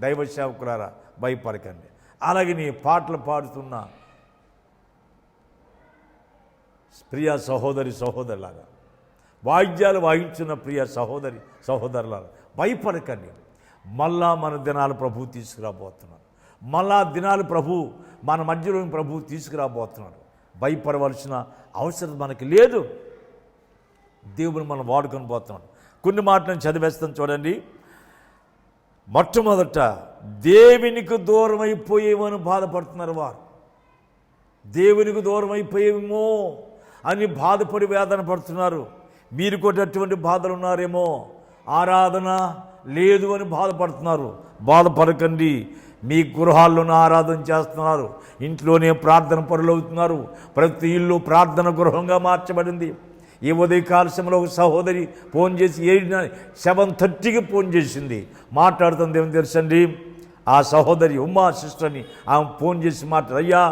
దైవ సేవకులారా భయపడకండి. అలాగే నీ పాటలు పాడుతున్న ప్రియ సహోదరి సహోదరులారా, వాయిద్యాలు వాయించిన ప్రియ సహోదరి సహోదరులారా భయపడకండి. మళ్ళా మన దినాలు ప్రభు తీసుకురాబోతున్నాడు. మళ్ళా దినాలు ప్రభు మన మధ్యలో ప్రభు తీసుకురాబోతున్నాడు. భయపడవలసిన అవసరం మనకి లేదు. దేవుని మనం వాడుకొని పోతున్నాడు. కొన్ని మాటలను చదివేస్తాను చూడండి. మొట్టమొదట దేవునికి దూరం అయిపోయేమని బాధపడుతున్నారు వారు. దేవునికి దూరం అయిపోయేమో అని బాధపడి వేదన పడుతున్నారు. మీరు కూడా అటువంటి బాధలు ఉన్నారేమో. ఆరాధన లేదు అని బాధపడుతున్నారు. బాధపడకండి. మీ గృహాల్లోనే ఆరాధన చేస్తున్నారు, ఇంట్లోనే ప్రార్థన పరులవుతున్నారు. ప్రతి ఇల్లు ప్రార్థన గృహంగా మార్చబడింది. ఈ ఉదయకాల సమయంలో ఒక సహోదరి ఫోన్ చేసి 7:30కి ఫోన్ చేసింది. మాట్లాడుతుంది ఏమని తెలుసండి, ఆ సహోదరి ఉమ్మా సిస్టర్ని ఆమె ఫోన్ చేసి అయ్యా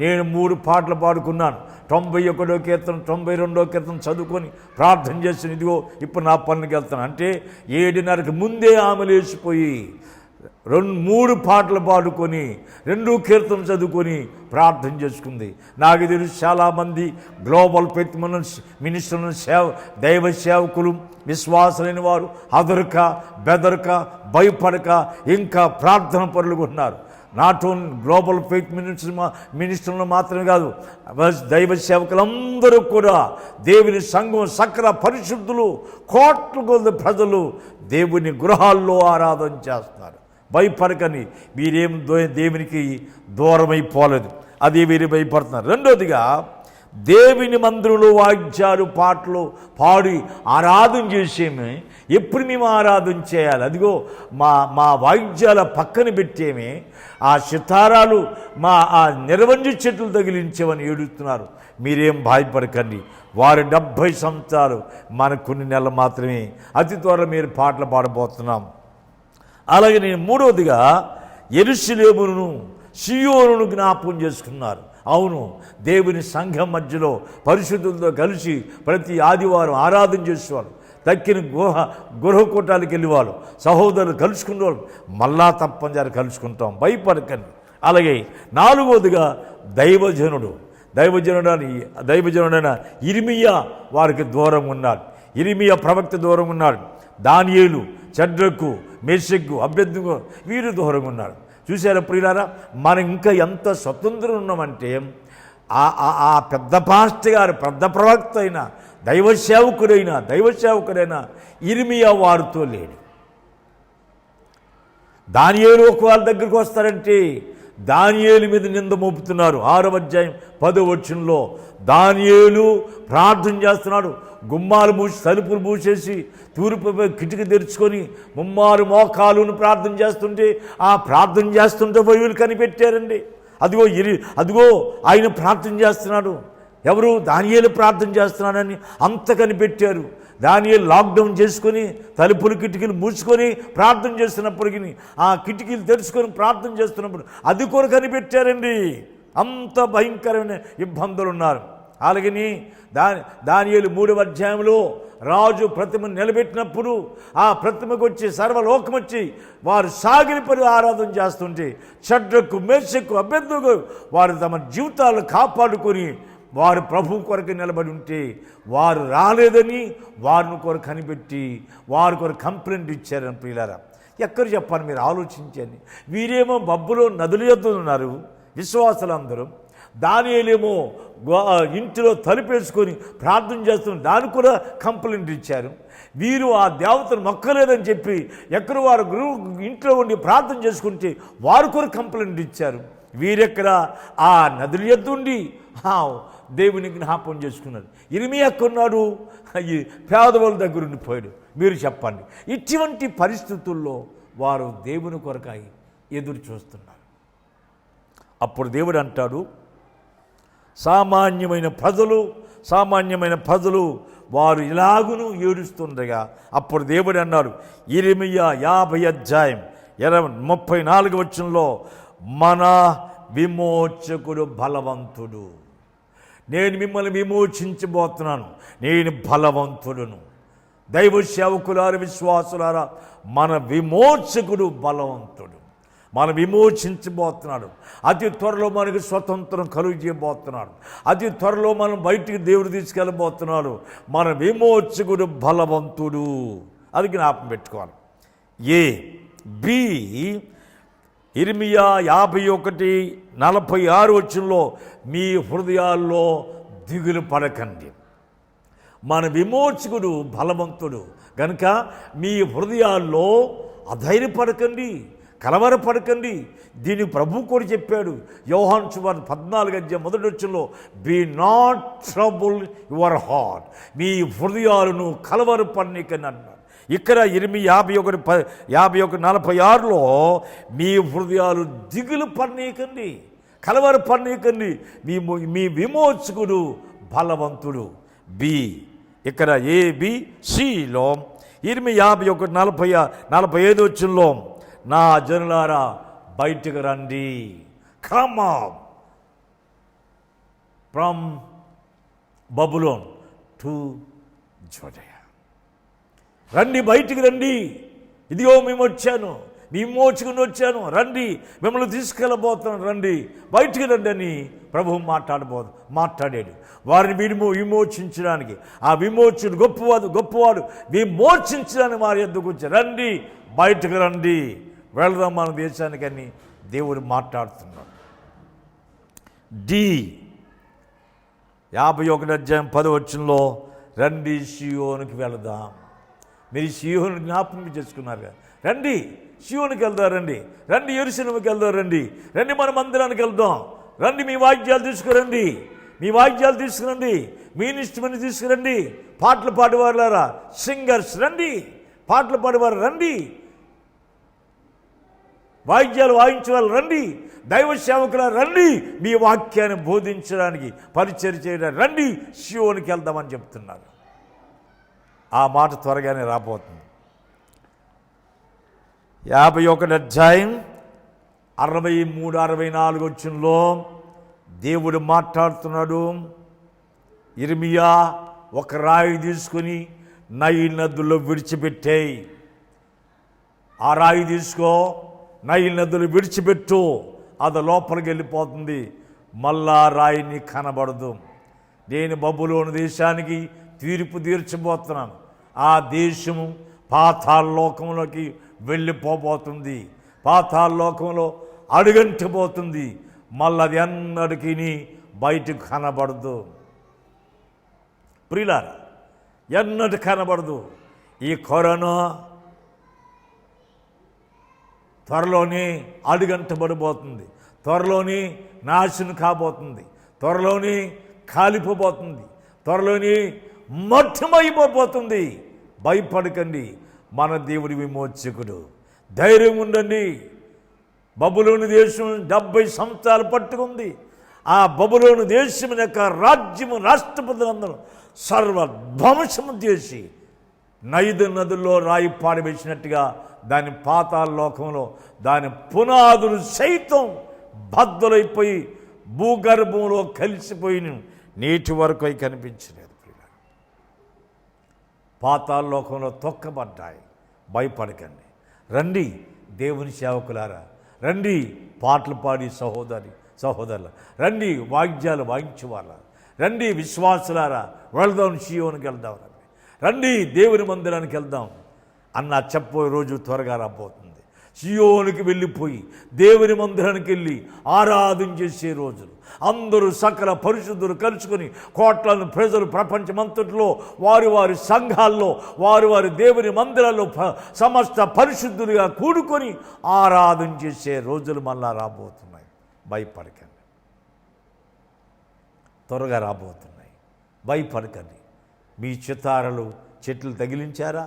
నేను 3 పాటలు పాడుకున్నాను, 91వ కీర్తన 92వ కీర్తన చదువుకొని ప్రార్థన చేసిన, ఇదిగో ఇప్పుడు నా పనులకి వెళ్తాను అంటే 7:30కి ముందే ఆమె లేచిపోయి 3 పాటలు పాడుకొని 2 కీర్తనలు చదువుకొని ప్రార్థన చేసుకుంది. నాకు తెలుసు చాలామంది గ్లోబల్ పెట్టి మినిస్టర్లు దైవ సేవకులు విశ్వాసలేని వారు అదరక బెదరక భయపడక ఇంకా ప్రార్థన పరులుగా ఉన్నారు. నాట్ ఓన్లీ గ్లోబల్ ఫెయిత్ మినిస్టర్లు మాత్రమే కాదు, దైవ సేవకులందరూ కూడా దేవుని సంఘం సకల పరిశుద్ధులు కోట్ల కొద్ది ప్రజలు దేవుని గృహాల్లో ఆరాధన చేస్తున్నారు. భయపడకని, మీరేం దేవునికి దూరమైపోలేదు, అది వీరు భయపడుతున్నారు. రెండోదిగా దేవుని మందిరంలో వాయిద్యాలు పాటలు పాడి ఆరాధన చేసేమే. ఎప్పుడు మేము ఆరాధన చేయాలి? అదిగో మా వాయిద్యాల పక్కన పెట్టేమే ఆ సితారాలు ఆ నిర్వంజి చెట్లు తగిలించేవని ఏడుస్తున్నారు. మీరేం భయపడకండి. వారి 70 సంవత్సరాలు, మనకు కొన్ని నెలలు మాత్రమే. అతి త్వరలో మీరు పాటలు పాడబోతున్నాం. అలాగే నేను మూడవదిగా యెరూషలేమును సీయోనును జ్ఞాపకం చేసుకున్నారు. అవును, దేవుని సంఘం మధ్యలో పరిశుద్ధులతో కలిసి ప్రతి ఆదివారం ఆరాధన చేసేవారు. తక్కిన గృహకూటాలకు వెళ్ళేవాళ్ళు, సహోదరులు కలుసుకునేవాళ్ళు. మళ్ళా తప్పనిసరి కలుసుకుంటాం, భయపడకండి. అలాగే నాలుగవదిగా దైవజనుడైన ఇర్మియా వారికి దూరం ఉన్నాడు. ఇర్మియా ప్రవక్త దూరం ఉన్నాడు. దానియేలు, షద్రకు, మేషకు, అబేద్నెగో వీరు దూరంగా ఉన్నారు. చూసారా ప్రియులారా, మనం ఇంకా ఎంత స్వతంత్రం ఉన్నామంటే ఆ పెద్ద పాస్టర్ గారు, పెద్ద ప్రవక్త అయిన దైవ సేవకుడైన ఇర్మియా వారితో లేడు. దానియేలు ఒక వాళ్ళ దగ్గరికి వస్తారంటే దానియేలు మీద నింద మోపుతున్నారు. 6వ అధ్యాయం 10వ వచనంలో దానియేలు ప్రార్థన చేస్తున్నాడు. గుమ్మాలు తలుపులు మూసేసి తూర్పు కిటికీ తెరుచుకొని ముమ్మారు మోకాలును ప్రార్థన చేస్తుంటే ఆ ప్రార్థన చేస్తుంటే వీళ్ళు కనిపెట్టారండి. అదిగో ఆయన ప్రార్థన చేస్తున్నాడు. ఎవరు? దానియేలు ప్రార్థన చేస్తున్నాడని అంత కనిపెట్టారు. దానియేలు లాక్డౌన్ చేసుకొని తలుపులు కిటికీలు మూసుకొని ప్రార్థన చేస్తున్నప్పటికీ ఆ కిటికీలు తెరుచుకొని ప్రార్థన చేస్తున్నప్పుడు అది కూడా కనిపెట్టారండి. అంత భయంకరమైన ఇబ్బందులు ఉన్నారు. అలాగని దానియేలు 3వ అధ్యాయంలో రాజు ప్రతిమను నిలబెట్టినప్పుడు ఆ ప్రతిమకు వచ్చి సర్వలోకం వచ్చి వారు సాగిలిపడి ఆరాధన చేస్తుంటే షద్రకు, మేషకు, అబేద్నెగో వారు తమ జీవితాలను కాపాడుకొని వారు ప్రభు కొరకు నిలబడి ఉంటే వారు రాలేదని వారిని కొరకు కనిపెట్టి వారి కొరకు కంప్లైంట్ ఇచ్చారని ప్రియులారా. ఎక్కడ చెప్పాలి మీరు ఆలోచించండి. వీరేమో బబ్బులో నదుల యొద్ద ఉన్నారు విశ్వాసులందరూ. దానియేలేమో ఇంటిలో తలుపేసుకొని ప్రార్థన చేస్తున్నారు, దానికి కూడా కంప్లైంట్ ఇచ్చారు. వీరు ఆ దేవతను మొక్కలేదని చెప్పి ఎక్కడ వారు ఇంట్లో ఉండి ప్రార్థన చేసుకుంటే వారు కూడా కంప్లైంట్ ఇచ్చారు. వీరెక్కడ ఆ నదుల యొద్ద ఉండి దేవుని జ్ఞాపకం చేసుకున్నారు. ఇర్మియా కొన్నాడు, ఈ పేదవాళ్ళ దగ్గర ఉండిపోయాడు. మీరు చెప్పండి, ఇటువంటి పరిస్థితుల్లో వారు దేవుని కొరకాయి ఎదురు చూస్తున్నారు. అప్పుడు దేవుడు అంటాడు, సామాన్యమైన ప్రజలు వారు ఇలాగును ఏడుస్తుండగా అప్పుడు దేవుడు అన్నాడు, ఇర్మీయా 50 అధ్యాయం 34 వచనంలో, మన విమోచకుడు బలవంతుడు, నేను మిమ్మల్ని విమోచించబోతున్నాను, నేను బలవంతుడును. దైవ సేవకులారా, విశ్వాసులారా, మన విమోచకుడు బలవంతుడు, మనం విమోచించబోతున్నాడు. అతి త్వరలో మనకు స్వతంత్రం కలుగు చేయబోతున్నాడు. అతి త్వరలో మనం బయటికి దేవుడు తీసుకెళ్ళబోతున్నాడు. మన విమోచకుడు బలవంతుడు. అది జ్ఞాపకం పెట్టుకోవాలి. బి ఇర్మీయా 51:46 వచనంలో, మీ హృదయాల్లో దిగులు పడకండి, మన విమోచకుడు బలవంతుడు గనుక మీ హృదయాల్లో అధైర్యపడకండి, కలవరపడకండి. దీన్ని ప్రభు కూడా చెప్పాడు. యోహాను సువార్త 14:1 be not trouble your heart, మీ హృదయాలను కలవరపడనీకని అన్నాడు. ఇక్కడ ఇర్మీయా 51:46లో, మీ హృదయాలు దిగులు పడనీకండి, కలవరపడనీకండి, మీ విమోచకుడు బలవంతుడు. బి ఇక్కడ ABCలో ఇర్మీయా 51:45 వచనంలో, నా జనులారా బయటకు రండి, come out from Babylon to Judea, రండి, బయటికి రండి, ఇదిగో మేము వచ్చాను, విమోచకుని వచ్చాను, రండి, మిమ్మల్ని తీసుకెళ్ళబోతున్నాను, రండి, బయటికి రండి అని ప్రభువు మాట్లాడాడు. వారిని విమోచించడానికి, ఆ విమోచకుడు గొప్పవాడు విమోచించడానికి వారి ఎద్దుకు వచ్చారు. రండి, బయటకు రండి, వెళదాం మన దేశానికి అని దేవుడు మాట్లాడుతున్నాడు. 51:10 రండి, సియోనుకి వెళదాం. మీరు సియోను జ్ఞాపకం చేసుకున్నారు కదా, రండి, సియోనుకి వెళ్దాం, రండి, యెరూషలేముకి వెళ్దాం, రండి, మన మందిరానికి వెళ్దాం, రండి, మీ వాయిద్యాలు తీసుకురండి, మీ ఇన్స్ట్రుమెంట్ తీసుకురండి, పాటలు పాడేవారులారా, సింగర్స్ రండి, పాటలు పాడేవారు రండి, వాయిద్యాలు వాయించేవాళ్ళు రండి, దైవ సేవకుల రండి, మీ వాక్యాన్ని బోధించడానికి, పరిచయం చేయడానికి రండి, సియోనుకి వెళ్దామని చెప్తున్నారు. ఆ మాట త్వరగానే రాబోతుంది. 51 అధ్యాయం 63-64 వచనంలో దేవుడు మాట్లాడుతున్నాడు. ఇర్మీయా, ఒక రాయి తీసుకుని నైల్ నదుల్లో విడిచిపెట్టేయి, ఆ రాయి తీసుకో, నైల్ నదులు విడిచిపెట్టు, అది లోపలికి వెళ్ళిపోతుంది, మళ్ళా రాయిని కనబడదు. నేను బబులోను దేశానికి తీర్పు తీర్చబోతున్నాను. ఆ దేశము పాతాళలోకంలోకి వెళ్ళిపోబోతుంది, పాతాళలోకంలో అడుగంటిపోతుంది, మళ్ళీ అది ఎన్నటికీ బయటకు కనబడదు. ప్రియులారా, ఎన్నటి కనబడదు. ఈ కరోనా త్వరలోనే అడుగంటబడిపోతుంది, త్వరలోనే నాశనం కాబోతుంది, త్వరలోనే కాలిపోబోతుంది, త్వరలోనే మఠమైపోతుంది. భయపడకండి, మన దేవుడి విమోచకుడు. ధైర్యం ఉండండి. బబులోను దేశం 70 సంవత్సరాలు పట్టుకుంది. ఆ బబులోను దేశం యొక్క రాజ్యము, రాష్ట్రపతులందరూ సర్వధ్వంసము చేసి నైదు నదుల్లో రాయి పాడవేసినట్టుగా దాని పాతాళలోకంలో దాని పునాదులు సైతం బద్దలైపోయి భూగర్భంలో కలిసిపోయిన నీటి వరకు అవి కనిపించలేదు. పాతాళలోకంలో తొక్కబడ్డాయి. భయపడకండి, రండి దేవుని సేవకులారా, రండి పాటలు పాడి సహోదరుల, రండి వాయిద్యాలు వాయించేవాళ్ళ, రండి విశ్వాసులారా, వెళ్దాం, సియోనుకి వెళ్దాం, రండి దేవుని మందిరానికి వెళ్దాం అన్న చెప్పే రోజు త్వరగా రాబోతుంది. సియోనుకి వెళ్ళిపోయి దేవుని మందిరానికి వెళ్ళి ఆరాధన చేసే రోజులు, అందరూ సకల పరిశుద్ధులు కలుసుకొని కోట్లను ప్రజలు ప్రపంచమంతటిలో వారి వారి సంఘాల్లో వారి దేవుని మందిరాల్లో సమస్త పరిశుద్ధులుగా కూడుకొని ఆరాధన చేసే రోజులు మళ్ళా రాబోతున్నాయి. భయపడకండి, త్వరగా రాబోతున్నాయి. భయపడకండి. మీ చితారలు చెట్లు తగిలించారా?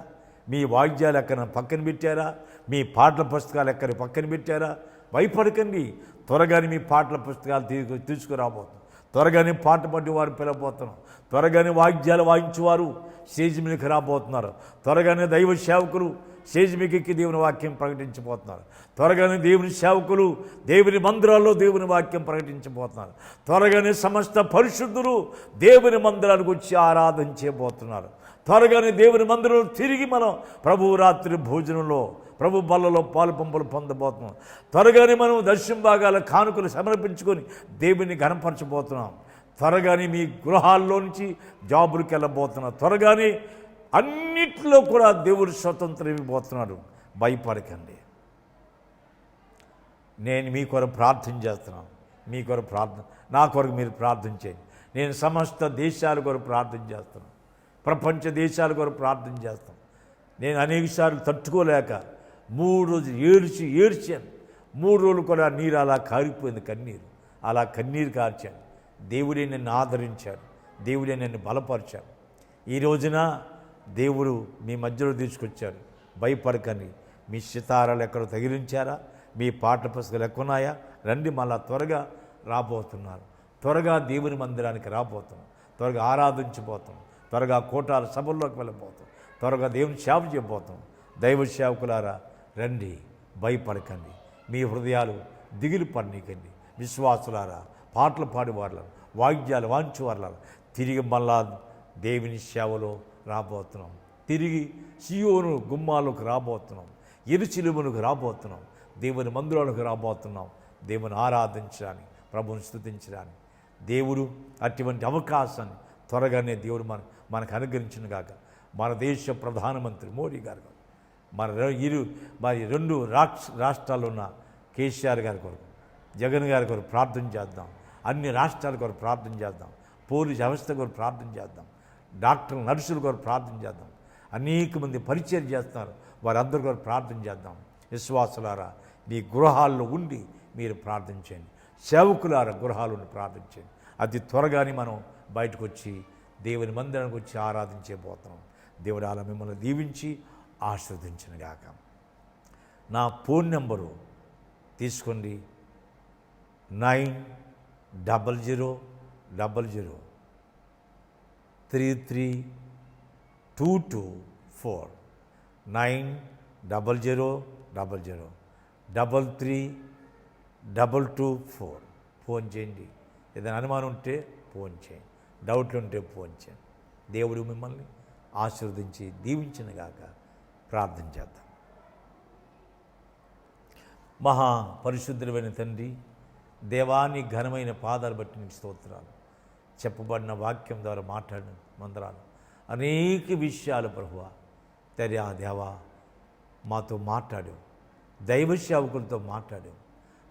మీ వాయిద్యాలు ఎక్కడ పక్కన పెట్టారా? మీ పాటల పుస్తకాలు ఎక్కడ పక్కన పెట్టారా? భయపడకండి, త్వరగానే మీ పాటల పుస్తకాలు తీసుకురాబోతుంది. త్వరగానే పాట పాడేవారు పిలవబోతున్నాం. త్వరగానే వాయిద్యాలు వాయించేవారు స్టేజ్ మీదకి రాబోతున్నారు. త్వరగానే దైవ సేవకులు స్టేజ్ మీదకి ఎక్కి దేవుని వాక్యం ప్రకటించబోతున్నారు. త్వరగానే దేవుని సేవకులు దేవుని మందిరాల్లో దేవుని వాక్యం ప్రకటించబోతున్నారు. త్వరగానే సమస్త పరిశుద్ధులు దేవుని మందిరానికి వచ్చి ఆరాధించబోతున్నారు. త్వరగానే దేవుని మందిరంలో తిరిగి మనం ప్రభు రాత్రి భోజనంలో ప్రభు బల్లలో పాలు పంపులు పొందబోతున్నాం. త్వరగానే మనం దర్శనం భాగాల కానుకలు సమర్పించుకొని దేవుని ఘనపరచబోతున్నాం. త్వరగానే మీ గృహాల్లో నుంచి జాబులకు వెళ్ళబోతున్నాం. త్వరగానే అన్నిట్లో కూడా దేవుడు స్వతంత్రం ఇవ్వబోతున్నాడు. భయపడకండి. నేను మీ కొరకు ప్రార్థన చేస్తున్నాను. మీ కొరకు ప్రార్థన, నా కొరకు మీరు ప్రార్థన చేయండి. నేను సమస్త దేశాల కొరకు ప్రార్థన చేస్తున్నాను. ప్రపంచ దేశాల కొరకు ప్రార్థన చేస్తాను. నేను అనేక సార్లు తట్టుకోలేక 3 రోజులు ఏడ్చాను. 3 రోజులు కూడా నీరు అలా కారిపోయింది, కన్నీరు అలా కన్నీరు కార్చాను. దేవుడే నన్ను ఆదరించాడు. దేవుడే నన్ను బలపరిచాడు. ఈ రోజున దేవుడు మీ మధ్యలో తీసుకొచ్చాడు. భయపడకండి. మీ సితారాలు ఎక్కడ తగిలించారా? మీ పాఠ పుస్తకాలు ఎక్కున్నాయా? రండి, మళ్ళా త్వరగా రాబోతున్నారు. త్వరగా దేవుని మందిరానికి రాబోతున్నాం. త్వరగా ఆరాధించబోతాం. త్వరగా కోటాల సభల్లోకి వెళ్ళబోతాం. త్వరగా దేవుని సేవ చేయబోతాం. దైవ సేవకులారా రండి, భయపడకండి. మీ హృదయాలు దిగులు పడనీకండి. విశ్వాసులారా, పాటలు పాడేవాళ్ళ, వాయిద్యాలు వాంచేవాళ్ళ తిరిగి మళ్ళా దేవుని సేవలో రాబోతున్నాం. తిరిగి సియోను గుమ్మాలకు రాబోతున్నాం. యెరూషలేమునకు రాబోతున్నాం. దేవుని మందిరాలకు రాబోతున్నాం. దేవుని ఆరాధించడానికి, ప్రభువుని స్తుతించడానికి. దేవుడు అటువంటి అవకాశాన్ని త్వరగానే దేవుడు మనకు అనుగ్రహించిన గాక. మన దేశ ప్రధానమంత్రి మోడీ గారు, మరి 2 రాష్ట్రాల్లో ఉన్న కేసీఆర్ గారి కొరకు, జగన్ గారి కొరకు ప్రార్థన చేద్దాం. అన్ని రాష్ట్రాల కొరకు ప్రార్థన చేద్దాం. పోలీస్ వ్యవస్థ కొరకు ప్రార్థన చేద్దాం. డాక్టర్లు, నర్సుల కొరకు ప్రార్థన చేద్దాం. అనేక మంది పరిచయం చేస్తున్నారు, వారందరి కొరకు ప్రార్థన చేద్దాం. విశ్వాసులారా, మీ గృహాల్లో ఉండి మీరు ప్రార్థన చేయండి. సేవకులారా, గృహాలు ఉండి ప్రార్థన చేయండి. అతి త్వరగానే మనం బయటకు వచ్చి దేవుని మందిరానికి వచ్చి ఆరాధించబోతున్నాం. దేవుడు అలా మిమ్మల్ని దీవించి ఆశీర్వదించునుగాక. నా ఫోన్ నెంబరు తీసుకోండి. 90000332224 90000332224 ఫోన్ చేయండి. ఏదైనా అనుమానం ఉంటే ఫోన్ చేయండి. డౌట్లు ఉంటే ఫోన్ చేయండి. దేవుడు మిమ్మల్ని ఆశీర్వదించి దీవించినగాక. ప్రార్థన చేద్దాం. మహా పరిశుద్ధుడైన తండ్రి, దేవాన్ని ఘనమైన పాదాలు బట్టి నీకు స్తోత్రాలు. చెప్పబడిన వాక్యం ద్వారా మాట్లాడిన మందరాలు అనేక విషయాలు ప్రభువా దేవా మాతో మాట్లాడావు. దైవ సేవకులతో మాట్లాడావు.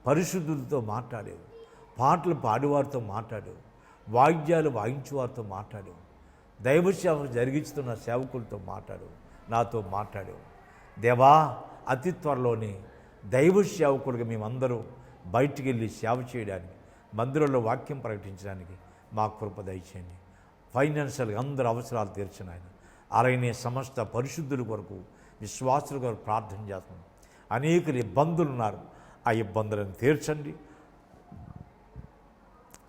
పరిశుద్ధులతో మాట్లాడావు. పాటలు పాడేవారితో మాట్లాడావు. వాయిద్యాలు వాయించేవారితో మాట్లాడావు. దైవ సేవ జరిగిస్తున్న సేవకులతో మాట్లాడావు. నాతో మాట్లాడావు. దేవా, అతి త్వరలోనే దైవ సేవకులుగా మేమందరూ బయటికి వెళ్ళి సేవ చేయడానికి, మందిరంలో వాక్యం ప్రకటించడానికి మా కృప దయచేయండి. ఫైనాన్షియల్గా అందరి అవసరాలు తీర్చిన ఆయన అలాగే సమస్త పరిశుద్ధుల కొరకు, విశ్వాసుల కొరకు ప్రార్థన చేస్తున్నాం. అనేక ఇబ్బందులు ఉన్నారు, ఆ ఇబ్బందులను తీర్చండి.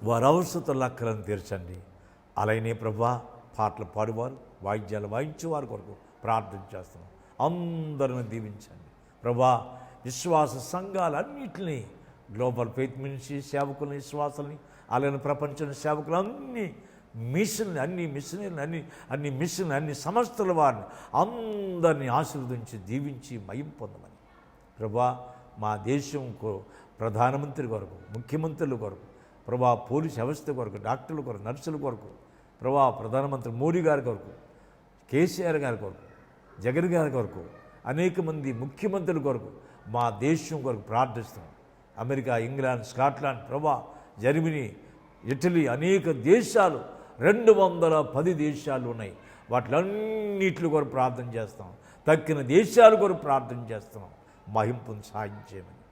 వారి అవసరతల లెక్కలను తీర్చండి. అలాగే ప్రభా, పాటలు పాడువారు, వాయిద్యాలు వాయించేవారి కొరకు ప్రార్థన చేస్తున్నాం. అందరిని దీవించండి ప్రభా. విశ్వాస సంఘాలన్నింటినీ, గ్లోబల్ ఫెయిత్ మినిస్ట్రీ సేవకులని, విశ్వాసాలని, అలాగే ప్రపంచ సేవకులు, అన్ని మిషన్లు, అన్ని సంస్థల వారిని అందరినీ ఆశీర్వదించి దీవించి మహిమ పొందమని ప్రభా. మా దేశం ప్రధానమంత్రి కొరకు, ముఖ్యమంత్రుల కొరకు ప్రభా, పోలీస్ వ్యవస్థ కొరకు, డాక్టర్ల కొరకు, నర్సుల కొరకు ప్రభా, ప్రధానమంత్రి మోడీ గారి కొరకు, కేసీఆర్ గారి కొరకు, జగన్ గారి కొరకు, అనేక మంది ముఖ్యమంత్రుల కొరకు మా దేశం కొరకు ప్రార్థిస్తున్నాం. అమెరికా, ఇంగ్లాండ్, స్కాట్లాండ్ ప్రభా, జర్మనీ, ఇటలీ, అనేక దేశాలు, 210 దేశాలు ఉన్నాయి. వాటిలన్నింటి కొరకు ప్రార్థన చేస్తాం. తక్కిన దేశాల కొరకు ప్రార్థన చేస్తున్నాం. మహింపును సాధించేయమని,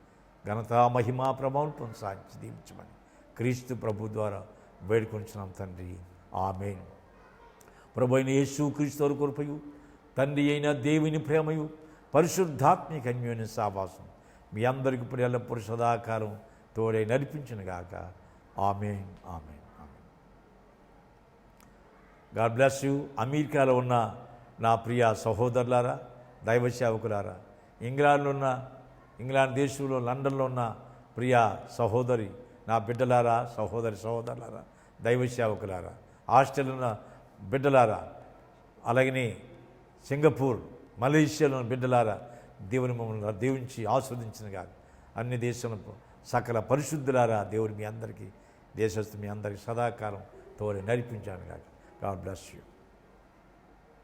ఘనత మహిమా ప్రభావం సాధించి దీవించమని క్రీస్తు ప్రభు ద్వారా వేడుకొంచున్నాం తండ్రి. ఆమేన్. ప్రభు అయిన యేసు క్రీస్తు కృపయు, తండ్రి అయిన దేవుని ప్రేమయు, పరిశుద్ధాత్మిక అన్యోన్య సావాసం మీ అందరికీ ఇప్పుడు ఎల్లప్పుడూ సదాకాలం తోడై నడిపించును గాక. ఆమేన్, ఆమేన్, ఆమేన్. God bless you. అమెరికాలో ఉన్న నా ప్రియ సహోదరులారా, దైవ సేవకులారా, ఇంగ్లాండ్ దేశంలో లండన్లో ఉన్న ప్రియ సహోదరి నా బిడ్డలారా, సహోదరులారా, దైవ సేవకులారా, ఆస్ట్రేలియా ఉన్న బిడ్డలారా, అలాగనే సింగపూర్, మలేషియాలో ఉన్న బిడ్డలారా, దేవుని మమ్మల్ని దీవించి ఆస్వాదించిన కాదు. అన్ని దేశంలో సకల పరిశుద్ధులారా, దేవుడు మీ అందరికీ దేశస్థు మీ అందరికీ సదాకాలం తోడి నడిపించాను కాదు. God bless you.